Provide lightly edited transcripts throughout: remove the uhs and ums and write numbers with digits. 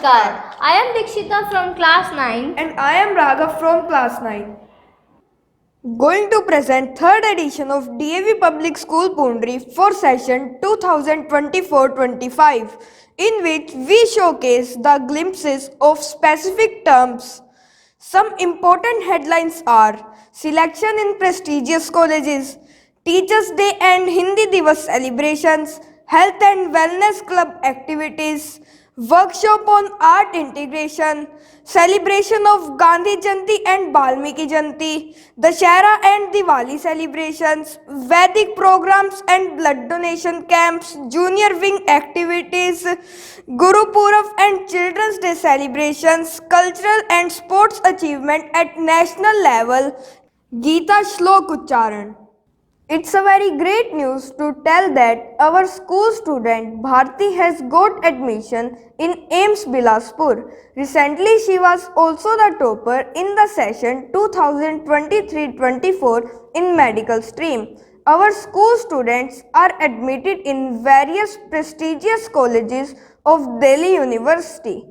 Namaskar. I am Dikshita from class 9. And I am Raghav from class 9. Going to present third edition of DAV Public School Pundri for session 2024-25, in which we showcase the glimpses of specific terms. Some important headlines are selection in prestigious colleges, Teachers' Day and Hindi Divas celebrations, health and wellness club activities, workshop on art integration, celebration of Gandhi Jayanti and Balmiki Jayanti, Dashera and Diwali celebrations, Vedic programs and blood donation camps, junior wing activities, Guru Purav and Children's Day celebrations, cultural and sports achievement at national level, Geeta Shlok Uchcharan. It's a very great news to tell that our school student Bharti has got admission in AIMS Bilaspur. Recently, she was also the topper in the session 2023-24 in medical stream. Our school students are admitted in various prestigious colleges of Delhi University.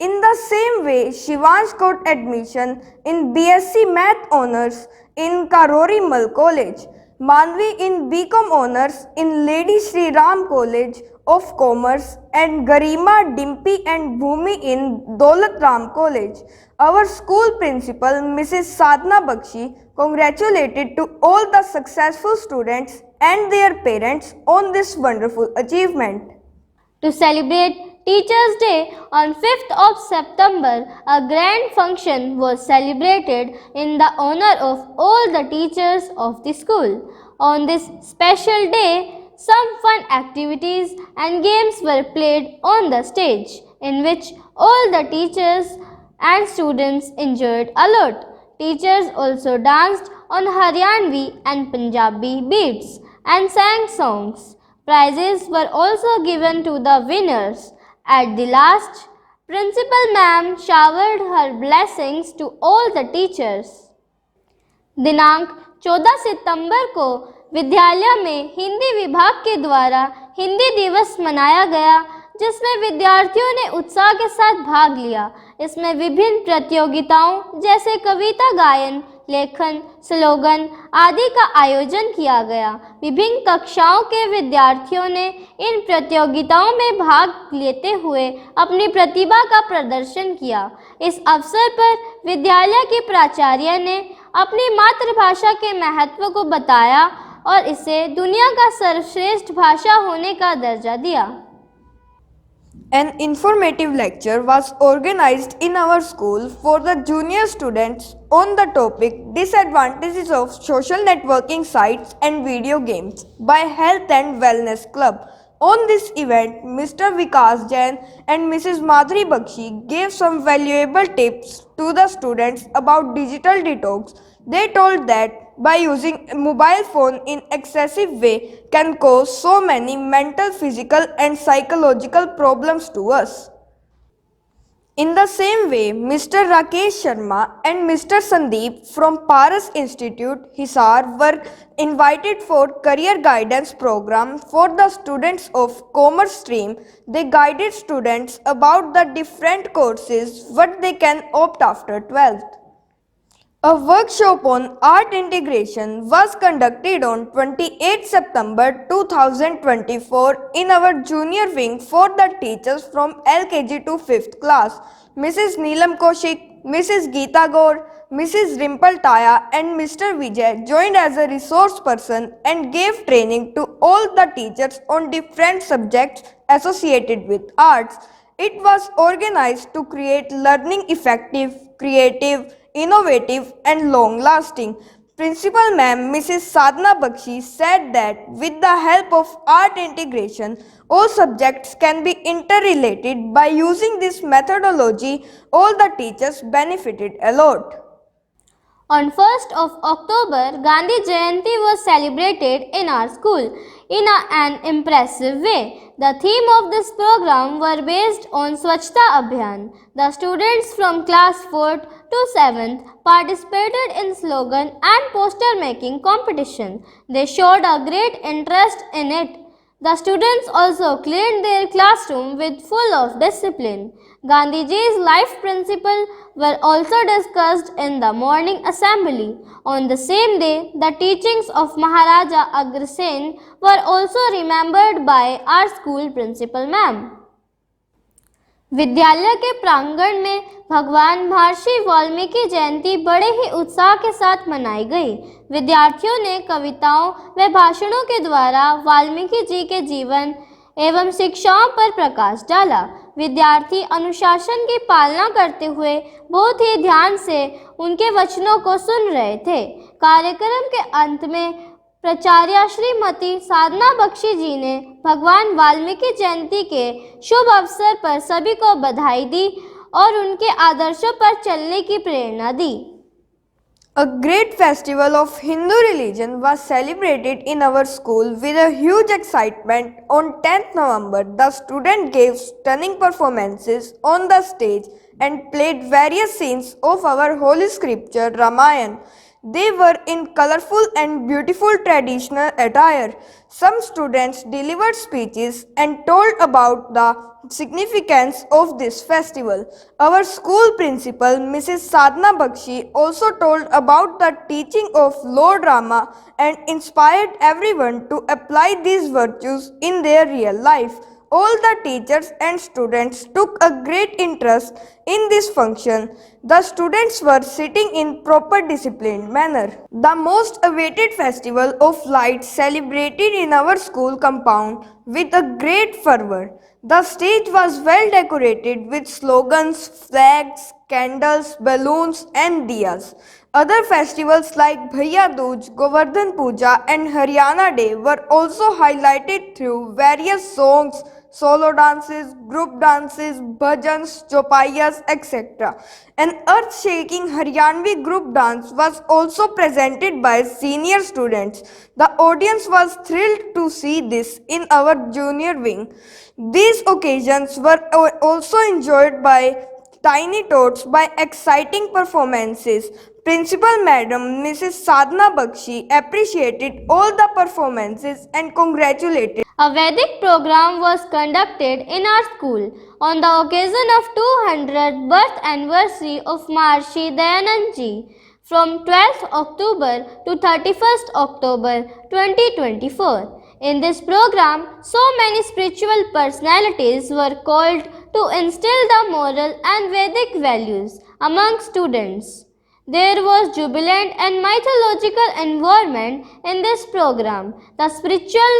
In the same way, Shivansh got admission in BSc Math Honours in Karori Mal College. Manvi in BCom Honours in Lady Shri Ram College of Commerce and Garima, Dimpy and Bhumi in Daulat Ram College. Our school principal, Mrs. Sadhna Bakshi, congratulated to all the successful students and their parents on this wonderful achievement. To celebrate Teachers' Day on 5th of September, a grand function was celebrated in the honor of all the teachers of the school. On this special day, some fun activities and games were played on the stage, in which all the teachers and students enjoyed a lot. Teachers also danced on Haryanvi and Punjabi beats and sang songs. Prizes were also given to the winners. At the last, Principal Ma'am showered her blessings to all the teachers. दिनांक 14 सितंबर को विद्यालय में हिंदी विभाग के द्वारा हिंदी दिवस मनाया गया, जिसमें विद्यार्थियों ने उत्साह के साथ भाग लिया। इसमें विभिन्न प्रतियोगिताओं जैसे कविता गायन, लेखन, स्लोगन आदि का आयोजन किया गया। विभिन्न कक्षाओं के विद्यार्थियों ने इन प्रतियोगिताओं में भाग लेते हुए अपनी प्रतिभा का प्रदर्शन किया। इस अवसर पर विद्यालय की प्राचार्य ने अपनी मातृभाषा के महत्व को बताया और इसे दुनिया का सर्वश्रेष्ठ भाषा होने का दर्जा दिया। An informative lecture was organized in our school for the junior students on the topic Disadvantages of Social Networking Sites and Video Games by Health and Wellness Club. On this event, Mr. Vikas Jain and Mrs. Madhuri Bakshi gave some valuable tips to the students about digital detox. They told that by using a mobile phone in excessive way can cause so many mental, physical and psychological problems to us. In the same way, Mr. Rakesh Sharma and Mr. Sandeep from Paras Institute, Hisar were invited for career guidance program for the students of commerce stream. They guided students about the different courses what they can opt after 12th. A workshop on art integration was conducted on 28 September 2024 in our junior wing for the teachers from LKG to 5th class. Mrs. Neelam Kaushik, Mrs. Geeta Gaur, Mrs. Rimple Taya and Mr. Vijay joined as a resource person and gave training to all the teachers on different subjects associated with arts. It was organized to create learning effective, creative, innovative and long-lasting. Principal Ma'am Mrs. Sadhna Bakshi said that with the help of art integration, all subjects can be interrelated. By using this methodology, all the teachers benefited a lot. On 1st of October, Gandhi Jayanti was celebrated in our school in an impressive way. The theme of this program were based on Swachhta Abhiyan. The students from class 4th to 7th participated in slogan and poster making competition. They showed a great interest in it. The students also cleaned their classroom with full of discipline. Gandhiji's life principles were also discussed in the morning assembly. On the same day, the teachings of Maharaja Agrasen were also remembered by our school principal ma'am. विद्यालय के प्रांगण में भगवान महर्षि वाल्मीकि जयंती बड़े ही उत्साह के साथ मनाई गई। विद्यार्थियों ने कविताओं व भाषणों के द्वारा वाल्मीकि जी के जीवन एवं शिक्षाओं पर प्रकाश डाला। विद्यार्थी अनुशासन की पालना करते हुए बहुत ही ध्यान से उनके वचनों को सुन रहे थे। कार्यक्रम के अंत में प्राचार्य श्रीमती साधना बख्शी जी ने भगवान वाल्मीकि जयंती के शुभ अवसर पर सभी को बधाई दी और उनके आदर्शों पर चलने की प्रेरणा दी। A great festival of Hindu religion was celebrated in our school with a huge excitement. On 10th November, the students gave stunning performances on the stage and played various scenes of our holy scripture Ramayana. They were in colorful and beautiful traditional attire. Some students delivered speeches and told about the significance of this festival. Our school principal, Mrs. Sadhana Bakshi, also told about the teaching of Lord Rama and inspired everyone to apply these virtues in their real life. All the teachers and students took a great interest in this function. The students were sitting in proper disciplined manner. The most awaited festival of lights celebrated in our school compound with a great fervor. The stage was well decorated with slogans, flags, candles, balloons and diyas. Other festivals like Bhaiya Dooj, Govardhan Puja and Haryana Day were also highlighted through various songs, solo dances, group dances, bhajans, chopaias, etc. An earth-shaking Haryanvi group dance was also presented by senior students. The audience was thrilled to see this in our junior wing. These occasions were also enjoyed by tiny tots by exciting performances. Principal Madam Mrs. Sadhana Bakshi appreciated all the performances and congratulated. A Vedic program was conducted in our school on the occasion of 200th birth anniversary of Maharshi Dayanand Ji from 12th October to 31st October 2024. In this program, so many spiritual personalities were called to instill the moral and Vedic values among students. There was jubilant and mythological environment in this program. The spiritual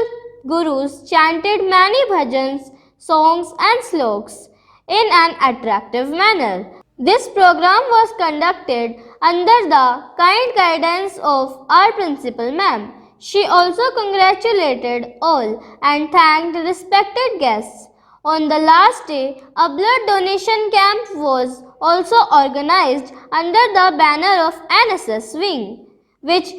gurus chanted many bhajans, songs and sloks in an attractive manner. This program was conducted under the kind guidance of our principal ma'am. She also congratulated all and thanked respected guests. On the last day, a blood donation camp was also organized under the banner of NSS wing, which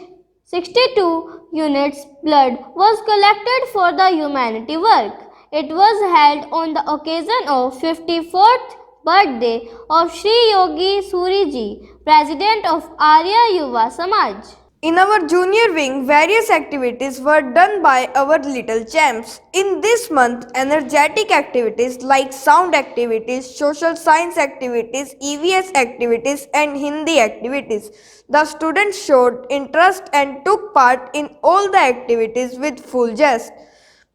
62 units blood was collected for the humanity work. It was held on the occasion of 54th birthday of Sri Yogi Suri Ji, President of Arya Yuva Samaj. In our junior wing, various activities were done by our little champs. In this month, energetic activities like sound activities, social science activities, EVS activities and Hindi activities. The students showed interest and took part in all the activities with full zest.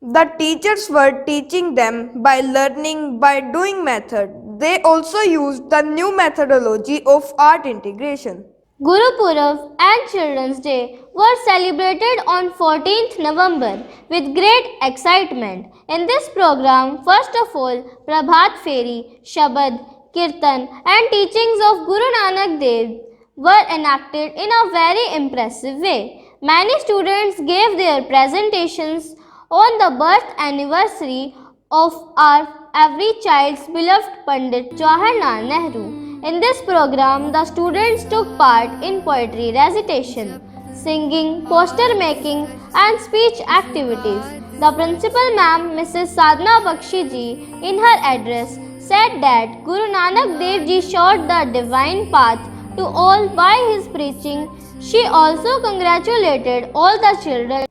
The teachers were teaching them by learning by doing method. They also used the new methodology of art integration. Guru Purav and Children's Day were celebrated on 14th November with great excitement. In this program, first of all, Prabhat Feri, Shabad, Kirtan and teachings of Guru Nanak Dev were enacted in a very impressive way. Many students gave their presentations on the birth anniversary of our every child's beloved Pandit Jawaharlal Nehru. In this program, the students took part in poetry recitation, singing, poster making and speech activities. The principal ma'am, Mrs. Sadhana Bakshi Ji, in her address said that Guru Nanak Dev Ji showed the divine path to all by his preaching. She also congratulated all the children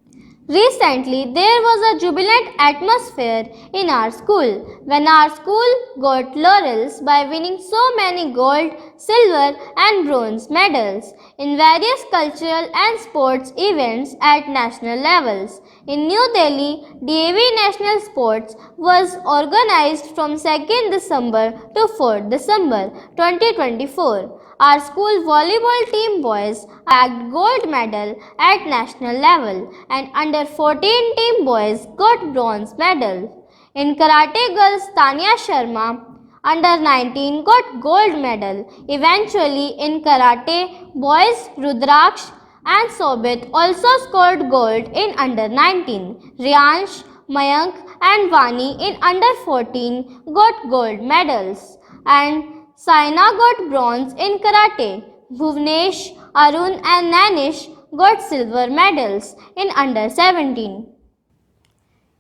Recently, there was a jubilant atmosphere in our school when our school got laurels by winning so many gold, silver, and bronze medals in various cultural and sports events at national levels. In New Delhi, DAV National Sports was organized from 2nd December to 4th December 2024. Our school volleyball team boys bagged gold medal at national level and under 14 team boys got bronze medal. In karate girls, Tanya Sharma under 19 got gold medal. Eventually in karate boys, Rudraksh and Sobit also scored gold in under 19. Riyansh, Mayank and Vani in under 14 got gold medals. And Saina got bronze in karate. Bhuvnesh, Arun and Nanish got silver medals in under 17.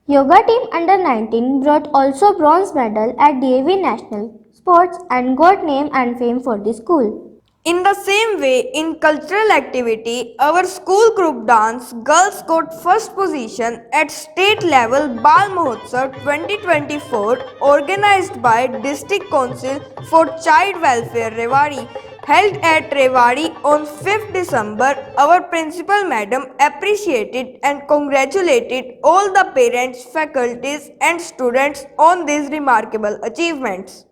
Yoga team under 19 brought also bronze medal at DAV National Sports and got name and fame for the school. In the same way, in cultural activity, our school group dance girls got first position at state level Bal Mahotsav 2024 organized by District Council for Child Welfare Rewari. Held at Rewari on 5th December, our principal madam appreciated and congratulated all the parents, faculties and students on these remarkable achievements.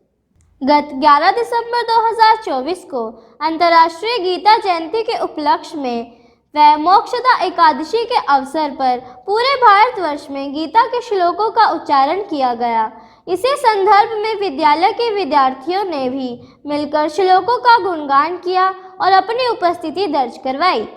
गत 11 दिसंबर 2024 को अंतर्राष्ट्रीय गीता जयंती के उपलक्ष्य में व मोक्षदा एकादशी के अवसर पर पूरे भारतवर्ष में गीता के श्लोकों का उच्चारण किया गया। इसी संदर्भ में विद्यालय के विद्यार्थियों ने भी मिलकर श्लोकों का गुणगान किया और अपनी उपस्थिति दर्ज करवाई।